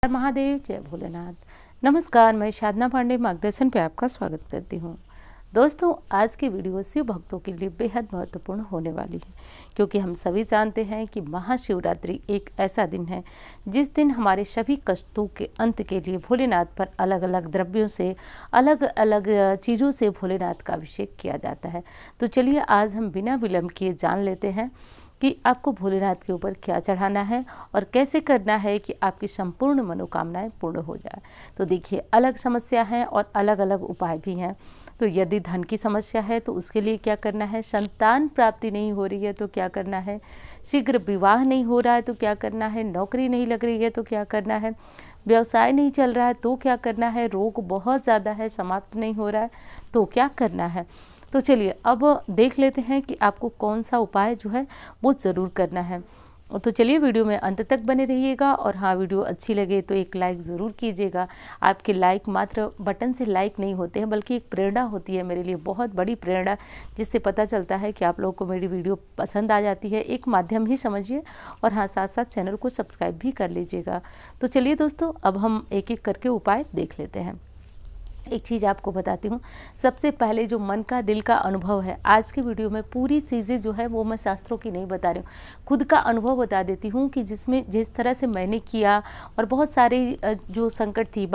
महादेव, जय भोलेनाथ। नमस्कार, मैं साधना पांडे मार्गदर्शन पे आपका स्वागत करती हूँ। दोस्तों, आज की वीडियो शिव भक्तों के लिए बेहद महत्वपूर्ण होने वाली है, क्योंकि हम सभी जानते हैं कि महाशिवरात्रि एक ऐसा दिन है जिस दिन हमारे सभी कष्टों के अंत के लिए भोलेनाथ पर अलग अलग द्रव्यों से, अलग अलग चीज़ों से भोलेनाथ का अभिषेक किया जाता है। तो चलिए आज हम बिना विलंब किए जान लेते हैं कि आपको भोलेनाथ के ऊपर क्या चढ़ाना है और कैसे करना है कि आपकी संपूर्ण मनोकामनाएं पूर्ण हो जाए। तो देखिए, अलग समस्या है और अलग अलग उपाय भी हैं। तो यदि धन की समस्या है तो उसके लिए क्या करना है, संतान प्राप्ति नहीं हो रही है तो क्या करना है, शीघ्र विवाह नहीं हो रहा है तो क्या करना है, नौकरी नहीं लग रही है तो क्या करना है, व्यवसाय नहीं चल रहा है तो क्या करना है, रोग बहुत ज़्यादा है, समाप्त नहीं हो रहा है तो क्या करना है। तो चलिए अब देख लेते हैं कि आपको कौन सा उपाय जो है वो ज़रूर करना है। तो चलिए वीडियो में अंत तक बने रहिएगा, और हाँ, वीडियो अच्छी लगे तो एक लाइक ज़रूर कीजिएगा। आपके लाइक मात्र बटन से लाइक नहीं होते हैं, बल्कि एक प्रेरणा होती है मेरे लिए, बहुत बड़ी प्रेरणा, जिससे पता चलता है कि आप लोगों को मेरी वीडियो पसंद आ जाती है। एक माध्यम ही समझिए, और हाँ, साथ साथ चैनल को सब्सक्राइब भी कर लीजिएगा। तो चलिए दोस्तों, अब हम एक एक करके उपाय देख लेते हैं। एक चीज़ आपको बताती हूँ, सबसे पहले जो मन का दिल का अनुभव है, आज की वीडियो में पूरी चीज़ें जो है वो मैं शास्त्रों की नहीं बता रही हूँ, खुद का अनुभव बता देती हूँ कि जिसमें जिस तरह से मैंने किया और बहुत सारी जो संकट थी,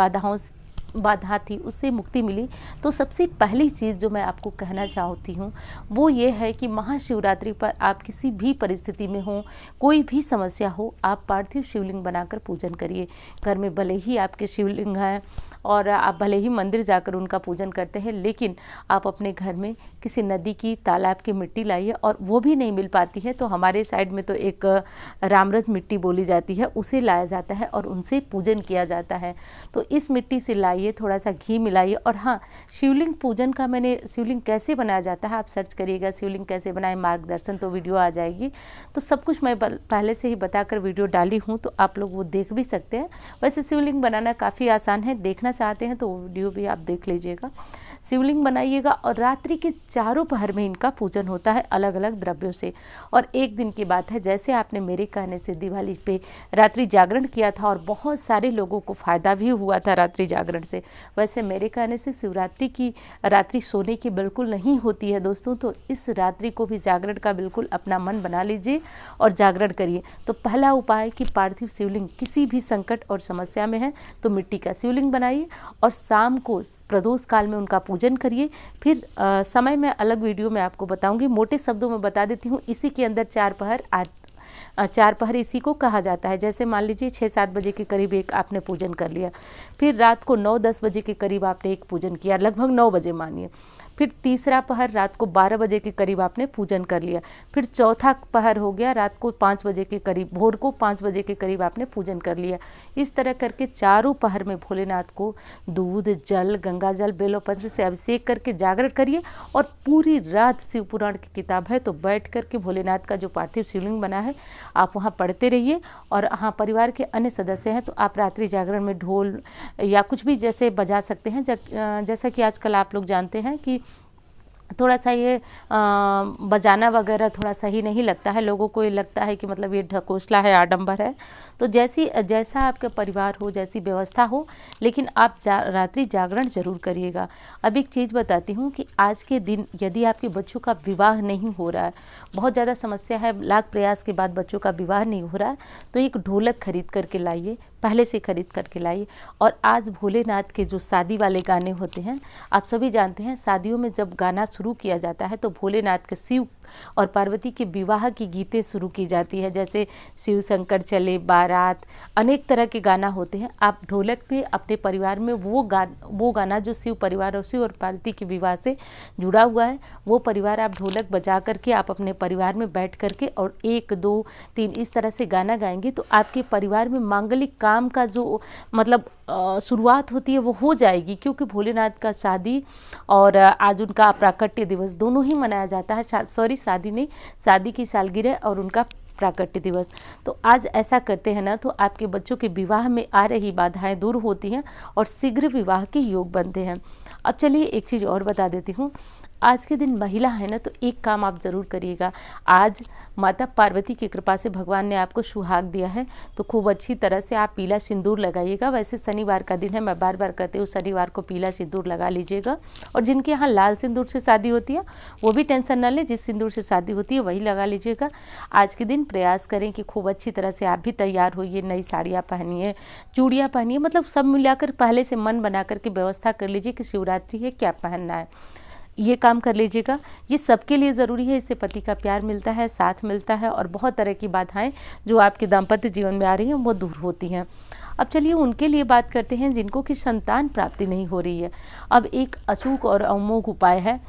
बाधा थी, उससे मुक्ति मिली। तो सबसे पहली चीज़ जो मैं आपको कहना चाहती हूँ वो ये है कि महाशिवरात्रि पर आप किसी भी परिस्थिति में हो, कोई भी समस्या हो, आप पार्थिव शिवलिंग बनाकर पूजन करिए। घर में भले ही आपके शिवलिंग हैं और आप भले ही मंदिर जाकर उनका पूजन करते हैं, लेकिन आप अपने घर में किसी नदी की, तालाब की मिट्टी लाइए, और वो भी नहीं मिल पाती है तो हमारे साइड में तो एक रामरस मिट्टी बोली जाती है, उसे लाया जाता है और उनसे पूजन किया जाता है। तो इस मिट्टी से लाइए, थोड़ा सा घी मिलाइए। और हाँ, शिवलिंग पूजन का मैंने शिवलिंग कैसे बनाया जाता है आप सर्च करिएगा, शिवलिंग कैसे बनाए मार्गदर्शन, तो वीडियो आ जाएगी। तो सब कुछ मैं पहले से ही बताकर वीडियो डाली हूँ, तो आप लोग वो देख भी सकते हैं। वैसे शिवलिंग बनाना काफ़ी आसान है, देखना चाहते हैं तो वीडियो भी आप देख लीजिएगा। शिवलिंग बनाइएगा और रात्रि के चारों पहर में इनका पूजन होता है अलग अलग द्रव्यों से। और एक दिन की बात है, जैसे आपने मेरे कहने से दिवाली पे रात्रि जागरण किया था और बहुत सारे लोगों को फ़ायदा भी हुआ था रात्रि जागरण से, वैसे मेरे कहने से शिवरात्रि की रात्रि सोने की बिल्कुल नहीं होती है दोस्तों। तो इस रात्रि को भी जागरण का बिल्कुल अपना मन बना लीजिए और जागरण करिए। तो पहला उपाय कि पार्थिव शिवलिंग किसी भी संकट और समस्या में है तो मिट्टी का शिवलिंग बनाइए और शाम को प्रदोष काल में उनका पूजन करिए। फिर समय में अलग वीडियो में आपको बताऊंगी, मोटे शब्दों में बता देती हूँ। इसी के अंदर चार पहर इसी को कहा जाता है। जैसे मान लीजिए 6-7 बजे के करीब एक आपने पूजन कर लिया, फिर रात को 9-10 बजे के करीब आपने एक पूजन किया, लगभग 9 बजे मानिए। फिर तीसरा पहर रात को 12 बजे के करीब आपने पूजन कर लिया। फिर चौथा पहर हो गया रात को 5 बजे के करीब, भोर को 5 बजे के करीब आपने पूजन कर लिया। इस तरह करके चारों पहर में भोलेनाथ को दूध, जल, गंगा जल, बेलोपत्र से अभिषेक करके जागरण करिए। और पूरी रात शिव पुराण की किताब है तो बैठ करके भोलेनाथ का जो पार्थिव शिवलिंग बना है आप वहाँ पढ़ते रहिए। और हाँ, परिवार के अन्य सदस्य हैं तो आप रात्रि जागरण में ढोल या कुछ भी जैसे बजा सकते हैं। जैसा कि आजकल आप लोग जानते हैं कि थोड़ा सा ये बजाना वगैरह थोड़ा सही नहीं लगता है लोगों को, ये लगता है कि मतलब ये ढकोसला है, आडंबर है। तो जैसा आपका परिवार हो, जैसी व्यवस्था हो, लेकिन आप रात्रि जागरण जरूर करिएगा। अब एक चीज़ बताती हूँ कि आज के दिन यदि आपके बच्चों का विवाह नहीं हो रहा है, बहुत ज़्यादा समस्या है, लाख प्रयास के बाद बच्चों का विवाह नहीं हो रहा है, तो एक ढोलक खरीद करके लाइए, पहले से खरीद करके लाइए। और आज भोलेनाथ के जो शादी वाले गाने होते हैं, आप सभी जानते हैं शादियों में जब गाना शुरू किया जाता है तो भोलेनाथ के, शिव और पार्वती के विवाह की गीतें शुरू की जाती है। जैसे शिव शंकर चले बारात, अनेक तरह के गाना होते हैं। आप ढोलक पे अपने परिवार में वो गाना जो शिव परिवार और शिव और पार्वती के विवाह से जुड़ा हुआ है, वो परिवार आप ढोलक बजा करके आप अपने परिवार में बैठ करके और 1 2 3 इस तरह से गाना गाएंगे तो आपके परिवार में मांगलिक काम का जो मतलब शुरुआत होती है वो हो जाएगी। क्योंकि भोलेनाथ का शादी और आज उनका प्राकट्य दिवस दोनों ही मनाया जाता है। शादी नहीं, शादी की सालगिरह और उनका प्राकट्य दिवस। तो आज ऐसा करते हैं ना तो आपके बच्चों के विवाह में आ रही बाधाएं दूर होती हैं और शीघ्र विवाह के योग बनते हैं। अब चलिए एक चीज़ और बता देती हूँ। आज के दिन महिला है ना, तो एक काम आप ज़रूर करिएगा। आज माता पार्वती की कृपा से भगवान ने आपको सुहाग दिया है, तो खूब अच्छी तरह से आप पीला सिंदूर लगाइएगा। वैसे शनिवार का दिन है, मैं बार बार कहती हूँ शनिवार को पीला सिंदूर लगा लीजिएगा। और जिनके यहाँ लाल सिंदूर से शादी होती है वो भी टेंशन ना लें, जिस सिंदूर से शादी होती है वही लगा लीजिएगा। आज के दिन प्रयास करें कि खूब अच्छी तरह से आप भी तैयार होइए, नई साड़ियाँ पहनिए, चूड़ियाँ पहनिए, मतलब सब मिलाकर पहले से मन बना करके व्यवस्था कर लीजिए कि शिवरात्रि है क्या पहनना है। ये काम कर लीजिएगा। ये सबके लिए ज़रूरी है, इससे पति का प्यार मिलता है, साथ मिलता है और बहुत तरह की बाधाएं जो आपके दाम्पत्य जीवन में आ रही हैं वो दूर होती हैं। अब चलिए उनके लिए बात करते हैं जिनको कि संतान प्राप्ति नहीं हो रही है। अब एक अचूक और अमोघ उपाय है।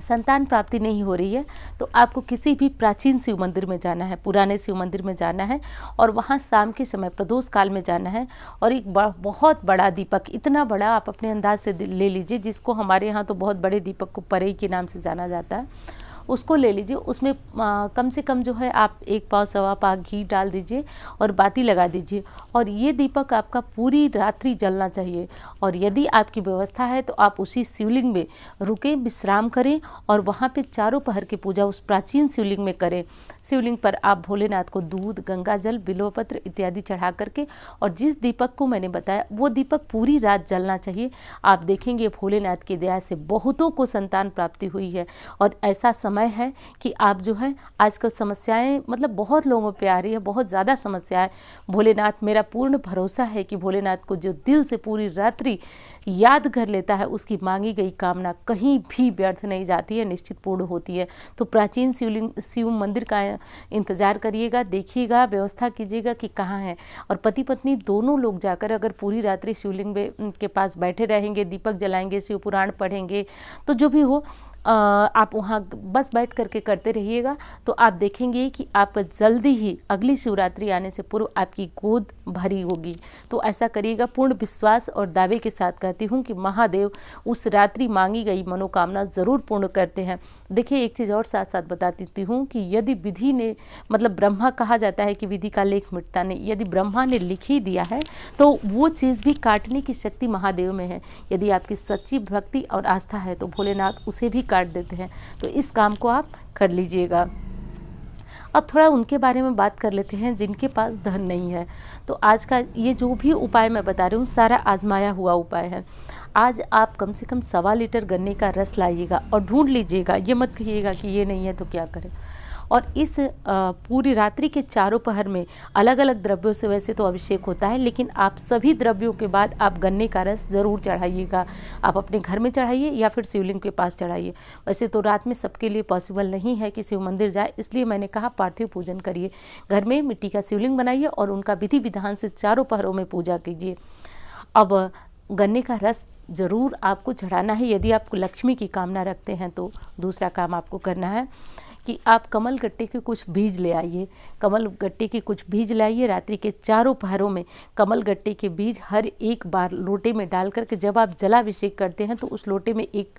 संतान प्राप्ति नहीं हो रही है तो आपको किसी भी प्राचीन शिव मंदिर में जाना है, पुराने शिव मंदिर में जाना है और वहाँ शाम के समय प्रदोष काल में जाना है और एक बहुत बड़ा दीपक, इतना बड़ा आप अपने अंदाज से ले लीजिए, जिसको हमारे यहाँ तो बहुत बड़े दीपक को परई के नाम से जाना जाता है, उसको ले लीजिए। उसमें कम से कम जो है आप 1 पाव सवा पाव घी डाल दीजिए और बाती लगा दीजिए और ये दीपक आपका पूरी रात्रि जलना चाहिए। और यदि आपकी व्यवस्था है तो आप उसी शिवलिंग में रुकें, विश्राम करें और वहाँ पे चारों पहर की पूजा उस प्राचीन शिवलिंग में करें। शिवलिंग पर आप भोलेनाथ को दूध, गंगा जल, बिल्वपत्र इत्यादि चढ़ा करके और जिस दीपक को मैंने बताया वो दीपक पूरी रात जलना चाहिए। आप देखेंगे भोलेनाथ की दया से बहुतों को संतान प्राप्ति हुई है। और ऐसा समय है कि आप जो है आजकल समस्याएं मतलब बहुत लोगों पे आ रही है, बहुत ज़्यादा समस्याएं। भोलेनाथ, मेरा पूर्ण भरोसा है कि भोलेनाथ को जो दिल से पूरी रात्रि याद कर लेता है उसकी मांगी गई कामना कहीं भी व्यर्थ नहीं जाती है, निश्चित पूर्ण होती है। तो प्राचीन शिव मंदिर का इंतजार करिएगा, देखिएगा, व्यवस्था कीजिएगा कि कहाँ है और पति पत्नी दोनों लोग जाकर अगर पूरी रात्रि शिवलिंग के पास बैठे रहेंगे, दीपक जलाएंगे, शिव पुराण पढ़ेंगे, तो जो भी हो आप वहाँ बस बैठ करके करते रहिएगा तो आप देखेंगे कि आप जल्दी ही अगली शिवरात्रि आने से पूर्व आपकी गोद भरी होगी। तो ऐसा करिएगा। पूर्ण विश्वास और दावे के साथ कहती हूँ कि महादेव उस रात्रि मांगी गई मनोकामना ज़रूर पूर्ण करते हैं। देखिए एक चीज़ और साथ साथ बता देती हूँ कि यदि विधि ने मतलब ब्रह्मा कहा जाता है कि विधि का लेख मिटता नहीं, यदि ब्रह्मा ने लिख ही दिया है तो वो चीज़ भी काटने की शक्ति महादेव में है। यदि आपकी सच्ची भक्ति और आस्था है तो भोलेनाथ उसे भी काट देते हैं। तो इस काम को आप कर लीजिएगा। अब थोड़ा उनके बारे में बात कर लेते हैं जिनके पास धन नहीं है। तो आज का ये जो भी उपाय मैं बता रही हूँ सारा आजमाया हुआ उपाय है। आज आप कम से कम 1.25 लीटर गन्ने का रस लाइएगा और ढूंढ लीजिएगा, ये मत कहिएगा कि ये नहीं है तो क्या करें। और इस पूरी रात्रि के चारों पहर में अलग अलग द्रव्यों से वैसे तो अभिषेक होता है, लेकिन आप सभी द्रव्यों के बाद आप गन्ने का रस ज़रूर चढ़ाइएगा। आप अपने घर में चढ़ाइए या फिर शिवलिंग के पास चढ़ाइए। वैसे तो रात में सबके लिए पॉसिबल नहीं है कि शिव मंदिर जाए, इसलिए मैंने कहा पार्थिव पूजन करिए। घर में मिट्टी का शिवलिंग बनाइए और उनका विधि विधान से चारों पहरों में पूजा कीजिए। अब गन्ने का रस ज़रूर आपको चढ़ाना है यदि आप लक्ष्मी की कामना रखते हैं। तो दूसरा काम आपको करना है कि आप कमल गट्टे के कुछ बीज ले आइए। कमल गट्टे के कुछ बीज लाइए। रात्रि के चारों पहरों में कमल गट्टे के बीज हर एक बार लोटे में डाल करके जब आप जलाभिषेक करते हैं तो उस लोटे में एक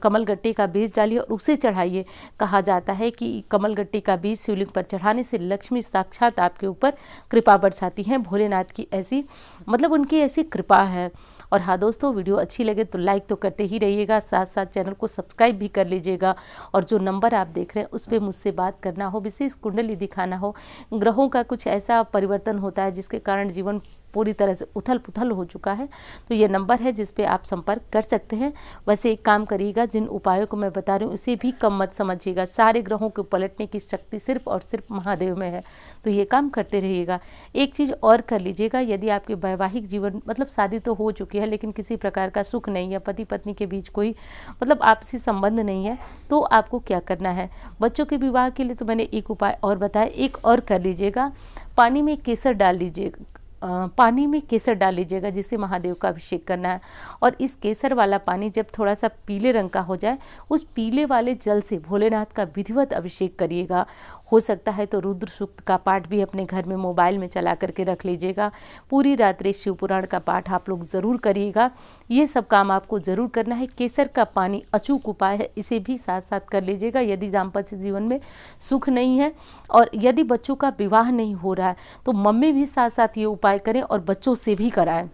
कमल गट्टे का बीज डालिए और उसे चढ़ाइए। कहा जाता है कि कमल गट्टे का बीज शिवलिंग पर चढ़ाने से लक्ष्मी साक्षात आपके ऊपर कृपा बरसाती हैं। भोलेनाथ की ऐसी मतलब उनकी ऐसी कृपा है। और हाँ दोस्तों, वीडियो अच्छी लगे तो लाइक तो करते ही रहिएगा, साथ साथ चैनल को सब्सक्राइब भी कर लीजिएगा। और जो नंबर आप देख रहे हैं उस पर मुझसे बात करना हो, विशेष कुंडली दिखाना हो, ग्रहों का कुछ ऐसा परिवर्तन होता है जिसके कारण जीवन पूरी तरह से उथल पुथल हो चुका है, तो ये नंबर है जिस पे आप संपर्क कर सकते हैं। वैसे एक काम करिएगा, जिन उपायों को मैं बता रही हूँ उसे भी कम मत समझिएगा। सारे ग्रहों को पलटने की शक्ति सिर्फ और सिर्फ महादेव में है, तो ये काम करते रहिएगा। एक चीज़ और कर लीजिएगा, यदि आपके वैवाहिक जीवन मतलब शादी तो हो चुकी है लेकिन किसी प्रकार का सुख नहीं है, पति पत्नी के बीच कोई मतलब आपसी संबंध नहीं है, तो आपको क्या करना है। बच्चों के विवाह के लिए तो मैंने एक उपाय और बताया, एक और कर लीजिएगा। पानी में केसर डाल लीजिएगा, पानी में केसर डाल लीजिएगा जिससे महादेव का अभिषेक करना है। और इस केसर वाला पानी जब थोड़ा सा पीले रंग का हो जाए, उस पीले वाले जल से भोलेनाथ का विधिवत अभिषेक करिएगा। हो सकता है तो रुद्र सूक्त का पाठ भी अपने घर में मोबाइल में चला करके रख लीजिएगा। पूरी रात्रि शिव पुराण का पाठ आप लोग ज़रूर करिएगा। ये सब काम आपको ज़रूर करना है। केसर का पानी अचूक उपाय है, इसे भी साथ साथ कर लीजिएगा यदि दाम्पत्य जीवन में सुख नहीं है और यदि बच्चों का विवाह नहीं हो रहा है तो मम्मी भी साथ साथ ये उपाय करें और बच्चों से भी कराएं।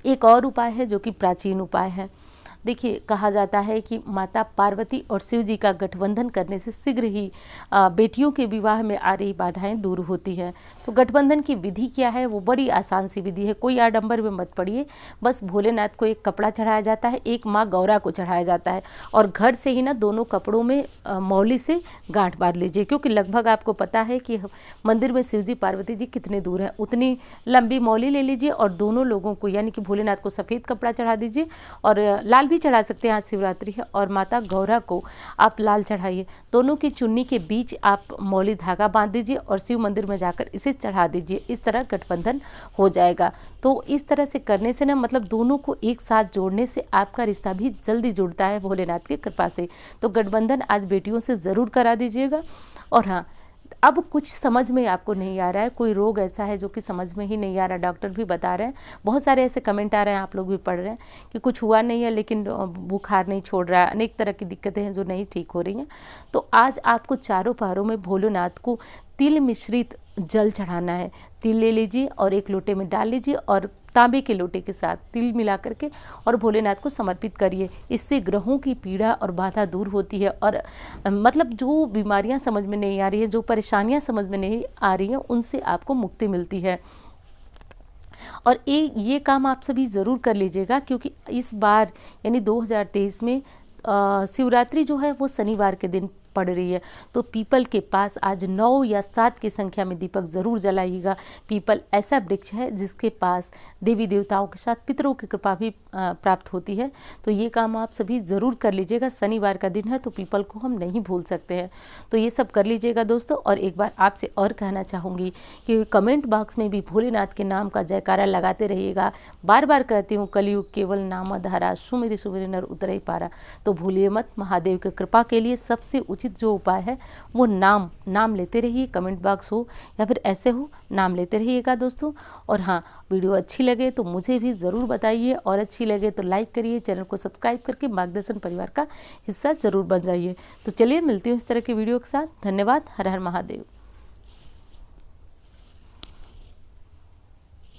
एक और उपाय है जो कि प्राचीन उपाय है। देखिए, कहा जाता है कि माता पार्वती और शिव जी का गठबंधन करने से शीघ्र ही बेटियों के विवाह में आ रही बाधाएं दूर होती हैं। तो गठबंधन की विधि क्या है, वो बड़ी आसान सी विधि है, कोई आडंबर में मत पड़िए। बस भोलेनाथ को एक कपड़ा चढ़ाया जाता है, एक माँ गौरा को चढ़ाया जाता है, और घर से ही ना दोनों कपड़ों में मौली से गांठ बांध लीजिए, क्योंकि लगभग आपको पता है कि मंदिर में शिव जी पार्वती जी कितने दूर हैं। उतनी लंबी मौली ले लीजिए और दोनों लोगों को, यानी कि भोलेनाथ को सफ़ेद कपड़ा चढ़ा दीजिए, और लाल भी चढ़ा सकते हैं, आज शिवरात्रि है, और माता गौरा को आप लाल चढ़ाइए। दोनों की चुन्नी के बीच आप मौली धागा बांध दीजिए और शिव मंदिर में जाकर इसे चढ़ा दीजिए। इस तरह गठबंधन हो जाएगा। तो इस तरह से करने से ना, मतलब दोनों को एक साथ जोड़ने से आपका रिश्ता भी जल्दी जुड़ता है भोलेनाथ की कृपा से। तो गठबंधन आज बेटियों से ज़रूर करा दीजिएगा। और हाँ, अब कुछ समझ में आपको नहीं आ रहा है, कोई रोग ऐसा है जो कि समझ में ही नहीं आ रहा, डॉक्टर भी बता रहे हैं, बहुत सारे ऐसे कमेंट आ रहे हैं, आप लोग भी पढ़ रहे हैं कि कुछ हुआ नहीं है लेकिन बुखार नहीं छोड़ रहा है, अनेक तरह की दिक्कतें हैं जो नहीं ठीक हो रही हैं। तो आज आपको चारों पहरों में भोलेनाथ को तिल मिश्रित जल चढ़ाना है। तिल ले लीजिए और एक लोटे में डाल लीजिए और तांबे के लोटे के साथ तिल मिला करके और भोलेनाथ को समर्पित करिए। इससे ग्रहों की पीड़ा और बाधा दूर होती है, और मतलब जो बीमारियां समझ में नहीं आ रही है, जो परेशानियां समझ में नहीं आ रही हैं, उनसे आपको मुक्ति मिलती है। और ये काम आप सभी ज़रूर कर लीजिएगा, क्योंकि इस बार यानी 2023 में शिवरात्रि जो है वो शनिवार के दिन पड़ रही है। तो पीपल के पास आज 9 या 7 की संख्या में दीपक ज़रूर जलाइएगा। पीपल ऐसा वृक्ष है जिसके पास देवी देवताओं के साथ पितरों की कृपा भी प्राप्त होती है। तो ये काम आप सभी ज़रूर कर लीजिएगा। शनिवार का दिन है तो पीपल को हम नहीं भूल सकते हैं। तो ये सब कर लीजिएगा दोस्तों। और एक बार आपसे और कहना चाहूँगी कि कमेंट बॉक्स में भी भोलेनाथ के नाम का जयकारा लगाते रहिएगा। बार बार कहती हूँ, कलयुग केवल नाम आधारा, सुमिरि सुमिरि नर उतरहि पारा। तो भूलिए मत, महादेव की कृपा के लिए सबसे उचित जो उपाय है वो नाम लेते रहिए। कमेंट बॉक्स हो या फिर ऐसे हो, नाम लेते रहिएगा दोस्तों। और हाँ, वीडियो अच्छी लगे तो मुझे भी ज़रूर बताइए, और अच्छी लगे तो लाइक करिए, चैनल को सब्सक्राइब करके मार्गदर्शन परिवार का हिस्सा ज़रूर बन जाइए। तो चलिए, मिलती हूँ इस तरह की वीडियो के साथ। धन्यवाद। हर हर महादेव।